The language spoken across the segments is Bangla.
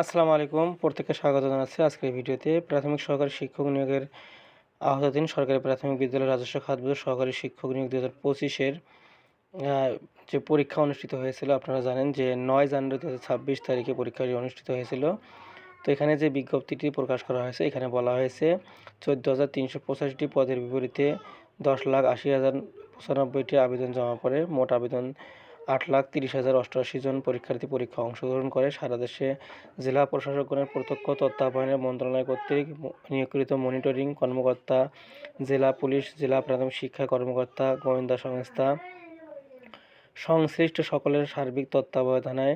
আসসালামু আলাইকুম। প্রত্যেককে স্বাগত জানাচ্ছি আজকের ভিডিওতে। প্রাথমিক সহকারী শিক্ষক নিয়োগের আওতাধীন সরকারি প্রাথমিক বিদ্যালয়ের রাজস্ব খাত বোর্ড সহকারী শিক্ষক নিয়োগ ২০২৫ এর আ যে পরীক্ষা অনুষ্ঠিত হয়েছিল, আপনারা জানেন যে ৯ জানুয়ারি ২০২৬ তারিখে পরীক্ষাটি অনুষ্ঠিত হয়েছিল। তো এখানে যে বিজ্ঞপ্তিটি প্রকাশ করা হয়েছে, এখানে বলা হয়েছে ১৪,৩৮৫টি পদের বিপরীতে ১০,৮০,০৯৫টি আবেদন জমা পড়ে। মোট আবেদন ৮,৩০,০৮৮ জন পরীক্ষার্থী পরীক্ষায় অংশগ্রহণ করে। সারা দেশে জেলা প্রশাসকগণের প্রত্যক্ষ তত্ত্বাবধানে মন্ত্রণালয় কর্তৃক নিয়োগকৃত মনিটরিং কর্মকর্তা, জেলা পুলিশ, জেলা প্রাথমিক শিক্ষা কর্মকর্তা, গোয়েন্দা সংস্থা সংশ্লিষ্ট সকলের সার্বিক তত্ত্বাবধানে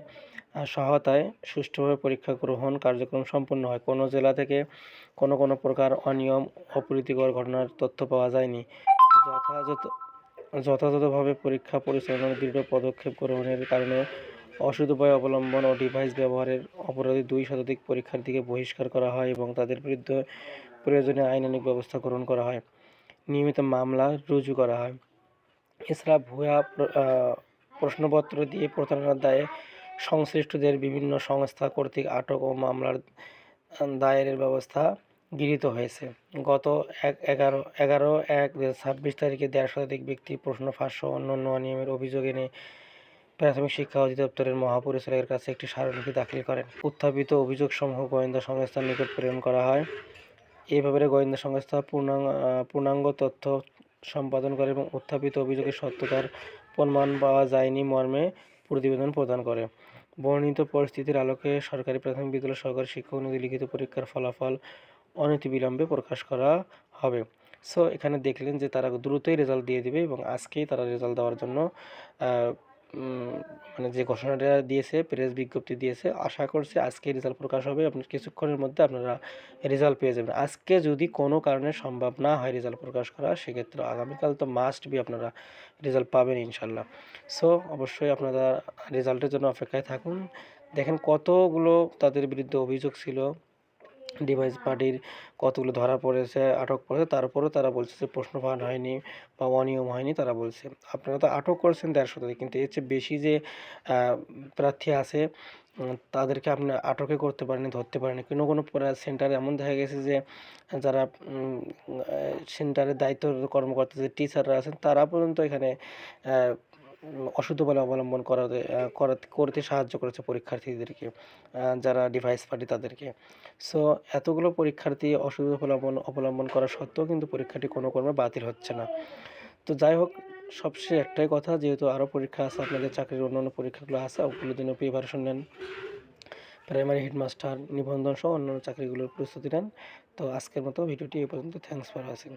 সহায়তায় সুষ্ঠুভাবে পরীক্ষা গ্রহণ কার্যক্রম সম্পন্ন হয়। কোনো জেলা থেকে কোনো প্রকার অনিয়ম, অপ্রীতিকর ঘটনার তথ্য পাওয়া যায়নি। যথাযথভাবে পরীক্ষা পরিচালনার দৃঢ় পদক্ষেপ গ্রহণের কারণে অসৎ উপায় অবলম্বন ও ডিভাইস ব্যবহারের অপরাধে ২ শতাধিক পরীক্ষার্থীকে বহিষ্কার করা হয় এবং তাদের বিরুদ্ধে প্রয়োজনীয় আইনানুগ ব্যবস্থা গ্রহণ করা হয়। নিয়মিত মামলা রুজু করা হয়। এছাড়া ভুয়া প্রশ্নপত্র দিয়ে প্রতারণার দায়ে সংশ্লিষ্টদের বিভিন্ন সংস্থা কর্তৃক আটক ও মামলার দায়েরের ব্যবস্থা গৃহীত হয়েছে। গত ১১/১/২০২৬ তারিখে ১.৫ শতাধিক ব্যক্তি প্রশ্ন ফাঁস সহ অন্যান্য অনিয়মের অভিযোগ এনে প্রাথমিক শিক্ষা অধিদপ্তরের মহাপরিচালকের কাছে একটি স্মারকলিপি দাখিল করেন। উত্থাপিত অভিযোগসমূহ গোয়েন্দা সংস্থার নিকট প্রেরণ করা হয়। এ ব্যাপারে গোয়েন্দা সংস্থা পূর্ণাঙ্গ তথ্য সম্পাদন করে এবং উত্থাপিত অভিযোগের সত্যতার প্রমাণ পাওয়া যায়নি মর্মে প্রতিবেদন প্রদান করে। বর্ণিত পরিস্থিতির আলোকে সরকারি প্রাথমিক বিদ্যালয় সহকারী শিক্ষক নিয়োগে লিখিত পরীক্ষার ফলাফল অনতিবিলম্বে প্রকাশ করা হবে। সো এখানে দেখলেন যে তারা দ্রুতই রেজাল্ট দিয়ে দিবে এবং আজকেই তারা রেজাল্ট দেওয়ার জন্য মানে যে ঘোষণাটা দিয়েছে, প্রেস বিজ্ঞপ্তি দিয়েছে, আশা করছি আজকেই রেজাল্ট প্রকাশ হবে। আপনার কিছুক্ষণের মধ্যে আপনারা রেজাল্ট পেয়ে যাবেন। আজকে যদি কোনো কারণে সম্ভব না হয় রেজাল্ট প্রকাশ করা, সেক্ষেত্রে আগামীকাল তো মাস্ট বি আপনারা রেজাল্ট পাবেন ইনশাল্লাহ। সো অবশ্যই আপনারা রেজাল্টের জন্য অপেক্ষায় থাকুন। দেখেন কতগুলো তাদের বিরুদ্ধে অভিযোগ ছিল, ডিভাইস পার্টির কতগুলো ধরা পড়েছে, আটক করেছে, তারপরেও তারা বলছে যে প্রশ্ন ফাঁস হয়নি বা অনিয়ম হয়নি, তারা বলছে। আপনারা তো আটক করেছেন ১.৫ শতাধিক, কিন্তু এর চেয়ে বেশি যে প্রার্থী আছে তাদেরকে আপনি আটকে করতে পারেনি, ধরতে পারেনি। কোনো সেন্টারে এমন দেখা গেছে যে যারা সেন্টারের দায়িত্বরত কর্মকর্তা যে টিচাররা আছেন তারা পর্যন্ত এখানে অসৎ উপায় অবলম্বন করতে সাহায্য করেছে পরীক্ষার্থীদেরকে, যারা ডিভাইস পার্টি তাদেরকে। সো এতগুলো পরীক্ষার্থী অসৎ অবলম্বন করা সত্ত্বেও কিন্তু পরীক্ষাটি কোনো ক্রমে বাতিল হচ্ছে না। তো যাই হোক, সবশেষে একটাই কথা, যেহেতু আরও পরীক্ষা আছে, আপনাদের চাকরির অন্যান্য পরীক্ষাগুলো আছে, ওগুলোর জন্য প্রিপারেশন নেন। প্রাইমারি হেডমাস্টার, নিবন্ধন সহ অন্যান্য চাকরিগুলোর প্রস্তুতি নেন। তো আজকের মতো ভিডিওটি এই পর্যন্ত। Thanks for watching.